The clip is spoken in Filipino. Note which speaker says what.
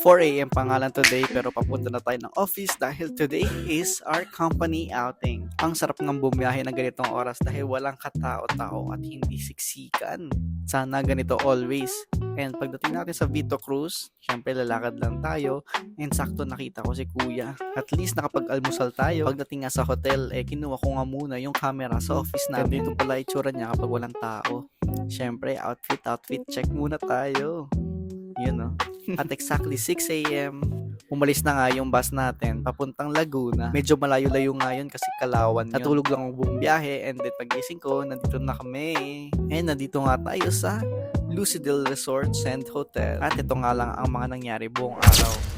Speaker 1: 4 a.m. pa nga lang today pero papunta na tayo ng office dahil today is our company outing. Ang sarap ng bumiyahe ng ganitong oras dahil walang katao-tao at hindi siksikan. Sana ganito always. And pagdating natin sa Vito Cruz, syempre lalakad lang tayo and sakto nakita ko si Kuya. At least nakapag-almusal tayo. Pagdating nga sa hotel, kinuha ko nga muna yung camera sa office namin. Dito pala itsura niya kapag walang tao. Syempre, outfit check muna tayo. Yun no. At exactly 6 a.m., umalis na nga yung bus natin papuntang Laguna. Medyo malayo-layo nga yun kasi Kalawan yun. Natulog lang ang buong biyahe and then pagising ko, nandito na kami. And nandito nga tayo sa Lucidil Resort and Hotel. At ito nga lang ang mga nangyari buong araw.